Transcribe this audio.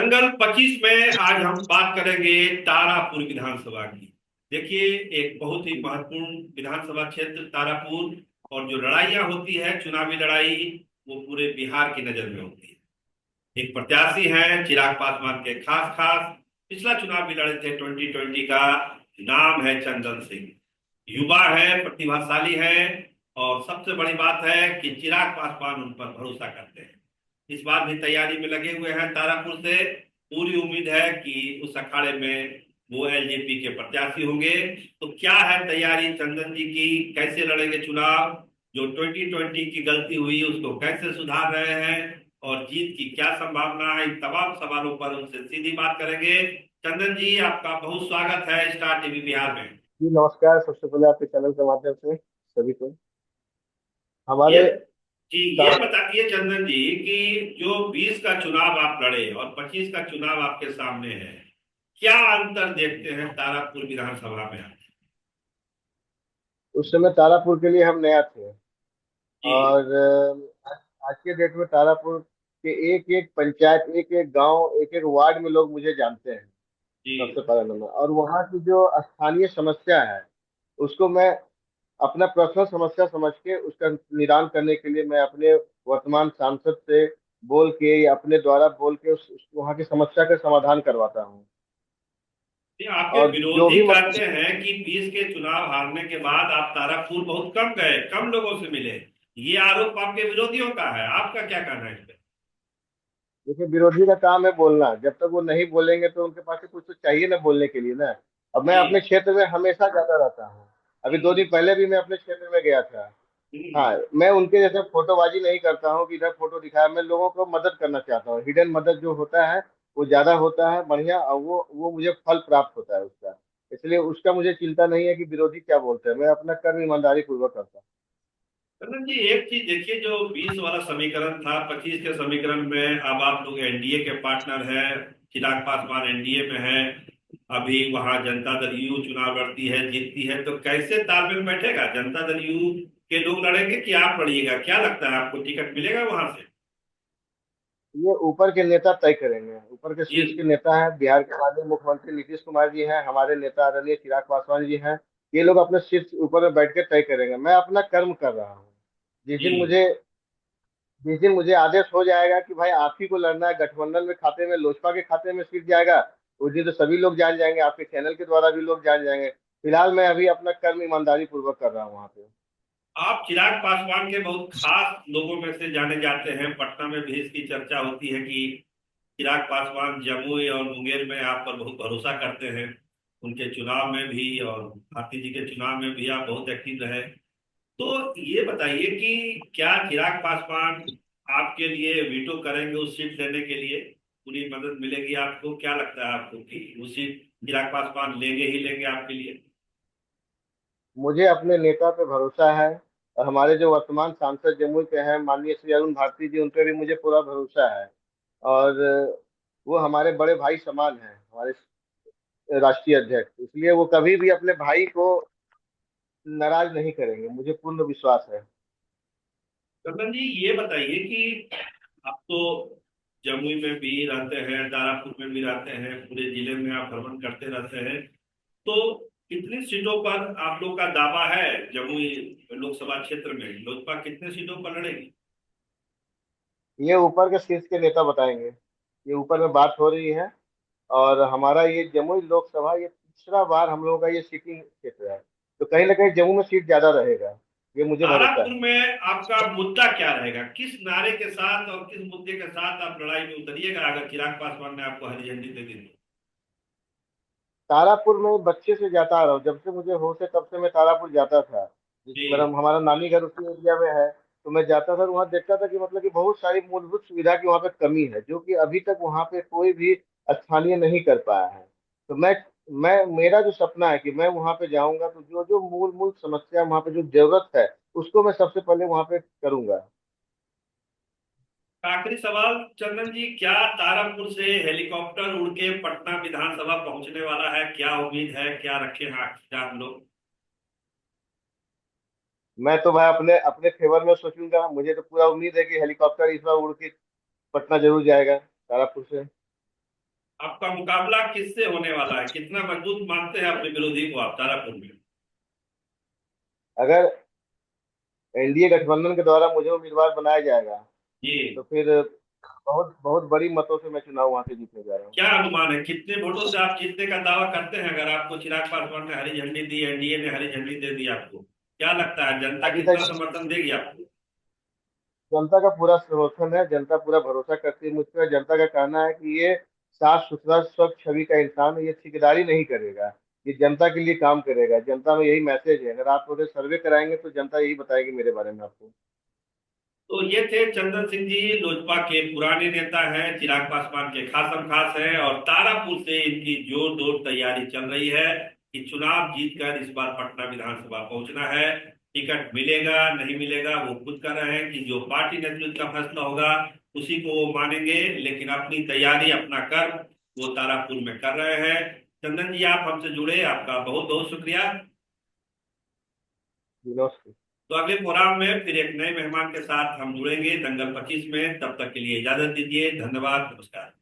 दंगल 25 में आज हम बात करेंगे तारापुर विधानसभा की। देखिए, एक बहुत ही महत्वपूर्ण विधानसभा क्षेत्र तारापुर। और जो लड़ाइयाँ होती है, चुनावी लड़ाई, वो पूरे बिहार की नजर में होती है। एक प्रत्याशी हैं चिराग पासवान के खास खास, पिछला चुनाव भी लड़े थे 2020 का। नाम है चंदन सिंह। युवा है, प्रतिभाशाली है। और सबसे बड़ी बात है कि चिराग पासवान उन पर भरोसा करते हैं। इस बार भी तैयारी में लगे हुए हैं तारापुर से। पूरी उम्मीद है कि उस अखाड़े में वो एलजेपी के प्रत्याशी होंगे। तो क्या है तैयारी चंदन जी की, कैसे लड़ेंगे चुनाव, जो 2020 की गलती हुई उसको कैसे सुधार रहे हैं, और जीत की क्या संभावना है, इन तमाम सवालों पर उनसे सीधी बात करेंगे। चंदन जी, आपका बहुत स्वागत है स्टार टीवी बिहार में। जी नमस्कार। सबसे पहले आपके चैनल के माध्यम से सभी को ये हमारे जी, ये सा- बताइए चंदन जी कि जो 20 का चुनाव आप लड़े और 25 का चुनाव आपके सामने है, क्या अंतर देखते हैं तारापुर विधानसभा में आप? उस समय तारापुर के लिए हम नया थे। जी। और आज के डेट में तारापुर के एक एक पंचायत, एक एक गांव, एक एक वार्ड में लोग मुझे जानते हैं। सबसे जी। पहला नंबर, और वहाँ की जो स्थानीय समस्या है उसको मैं अपना पर्सनल समस्या समझ के उसका निदान करने के लिए मैं अपने वर्तमान सांसद से बोल के या अपने द्वारा बोल के वहाँ की समस्या का समाधान करवाता हूँ। ये आपके और जो विरोधी भी कहते हैं कि 20 के चुनाव हारने के बाद आप तारापुर बहुत कम गए, कम लोगों से मिले। ये आरोप आपके विरोधियों का है, आपका क्या कहना है इस पे? देखिए, विरोधी का काम है बोलना। जब तक वो नहीं बोलेंगे तो उनके पास से कुछ तो चाहिए ना बोलने के लिए ना। अब मैं अपने जी। क्षेत्र में हमेशा जाता रहता हूँ। अभी दो हम्म। दिन पहले भी मैं अपने क्षेत्र में गया था। हम्म। हाँ, मैं उनके जैसे फोटोबाजी नहीं करता हूँ कि इधर फोटो दिखाया। मैं लोगों को मदद करना चाहता हूँ। हिडन मदद जो होता है वो ज्यादा होता है बढ़िया, और वो मुझे फल प्राप्त होता है उसका। इसलिए उसका मुझे चिंता नहीं है कि विरोधी क्या बोलते हैं। मैं अपना कर्म ईमानदारी पूर्वक करता हूँ। करण जी, एक चीज देखिए, जो 20 वाला समीकरण था, 25 के समीकरण में अब आप लोग एनडीए के पार्टनर हैं। चिराग पासवान एनडीए में है। अभी वहां जनता दल यू चुनाव लड़ती है, जीतती है, तो कैसे तालमेल बैठेगा? जनता दल यू के लोग लड़ेंगे कि आप लड़िएगा? क्या लगता है, आपको टिकट मिलेगा वहां से? ये ऊपर के नेता तय करेंगे। ऊपर के जी। शीर्ष के नेता हैं, बिहार के माननीय मुख्यमंत्री नीतीश कुमार जी हैं, हमारे नेता आदरणीय चिराग पासवान जी हैं। ये लोग अपने शीर्ष ऊपर में बैठ के तय करेंगे। मैं अपना कर्म कर रहा हूँ। जिस दिन जी। मुझे जिस दिन मुझे आदेश हो जाएगा कि भाई आप ही को लड़ना है, गठबंधन में खाते में लोजपा के खाते में सीट जाएगा, उस दिन तो सभी लोग जान जाएंगे। आपके चैनल के द्वारा भी लोग जान जाएंगे। फिलहाल मैं अभी अपना कर्म ईमानदारी पूर्वक कर रहा हूँ वहाँ पे। आप चिराग पासवान के बहुत खास लोगों में से जाने जाते हैं। पटना में भी इसकी चर्चा होती है कि चिराग पासवान जमुई और मुंगेर में आप पर बहुत भरोसा करते हैं। उनके चुनाव में भी और भारती जी के चुनाव में भी आप बहुत एक्टिव रहे। तो ये बताइए कि क्या चिराग पासवान आपके लिए वीटो करेंगे उस सीट लेने के लिए? पूरी मदद मिलेगी आपको? क्या लगता है आपको कि वो सीट चिराग पासवान लेंगे ही लेंगे आपके लिए? मुझे अपने नेता पे भरोसा है। और हमारे जो वर्तमान सांसद जमुई के हैं माननीय श्री अरुण भारती जी, उन पे भी मुझे पूरा भरोसा है। और वो हमारे बड़े भाई समान हैं, हमारे राष्ट्रीय अध्यक्ष। इसलिए वो कभी भी अपने भाई को नाराज नहीं करेंगे, मुझे पूर्ण विश्वास है। कंगन जी, ये बताइए कि आप तो जमुई में भी रहते हैं, दारापुर में भी रहते हैं, पूरे जिले में आप भ्रमण करते रहते हैं। तो कितनी सीटों पर आप लोग का दावा है? जमुई लोकसभा क्षेत्र में लोजपा कितने सीटों पर लड़ेगी? ये ऊपर के शीर्ष के नेता बताएंगे। ये ऊपर में बात हो रही है। और हमारा ये जमुई लोकसभा ये तीसरा बार हम लोगों का ये सीटिंग क्षेत्र है। तो कहीं ना कहीं जम्मू में सीट ज्यादा रहेगा, ये मुझे भरोसा तारापुर है। में आपका मुद्दा क्या रहेगा? किस नारे के साथ और किस मुद्दे के साथ आप लड़ाई में उतरिएगा अगर चिराग पासवान ने आपको हरी झंडी दे दी तो? तारापुर में बच्चे से जाता आ रहा हूँ। जब से मुझे होश है तब से मैं तारापुर जाता था। मेरा जी। हमारा नानी घर उसी एरिया में है। तो मैं जाता था, वहाँ देखता था कि मतलब कि बहुत सारी मूलभूत सुविधा की वहाँ पे कमी है, जो कि अभी तक वहाँ पे कोई भी स्थानीय नहीं कर पाया है। तो मैं मेरा जो सपना है कि मैं वहाँ पे जाऊंगा तो जो जो मूल मूल समस्या वहाँ पे जो जरूरत है उसको मैं सबसे पहले वहाँ पे करूंगा। आखिरी सवाल चंदन जी, क्या तारापुर से हेलीकॉप्टर उड़ के पटना विधानसभा पहुंचने वाला है? क्या उम्मीद है, क्या रखे हैं क्या हम लोग? मैं तो भाई अपने अपने फेवर में सोचूंगा। मुझे तो पूरा उम्मीद है कि हेलीकॉप्टर इस बार उड़ के पटना जरूर जाएगा तारापुर से। आपका मुकाबला किससे होने वाला है, कितना मजबूत मानते हैं अपने विरोधी को आप तारापुर में? अगर एनडीए गठबंधन के द्वारा मुझे उम्मीदवार बनाया जाएगा तो जी। फिर बहुत बहुत बड़ी मतों से मैं चुनाव वहां से जीतने जा रहा हूँ। क्या अनुमान है कितने वोटों से आप जीतने का दावा करते हैं, अगर आपको चिराग पासवान ने हरी झंडी दी, एनडीए ने हरी झंडी दे दी आपको, क्या लगता है जनता अभी कितना तक समर्थन देगी आपको? जनता का पूरा समर्थन है, जनता पूरा भरोसा करती है मुझ पर। जनता का कहना है कि ये साफ सुथरा स्वच्छ छवि का इंसान है, ये ठेकेदारी नहीं करेगा, ये जनता के लिए काम करेगा। जनता में यही मैसेज है। अगर आप थोड़े सर्वे कराएंगे तो जनता यही बताएगी मेरे बारे में आपको। तो ये थे चंदन सिंह जी, लोजपा के पुराने नेता हैं, चिराग पासवान के खासम खास हैं, और तारापुर से इनकी जोरदार तैयारी चल रही है कि चुनाव जीतकर इस बार पटना विधानसभा पहुंचना है। टिकट मिलेगा नहीं मिलेगा वो खुद कर रहे हैं कि जो पार्टी नेतृत्व का फैसला होगा उसी को वो मानेंगे, लेकिन अपनी तैयारी अपना कर्म वो तारापुर में कर रहे हैं। चंदन जी, आप हमसे जुड़े, आपका बहुत बहुत शुक्रिया। नमस्ते। तो अगले प्रोग्राम में फिर एक नए मेहमान के साथ हम जुड़ेंगे दंगल 25 में। तब तक के लिए इजाजत दीजिए, धन्यवाद, नमस्कार।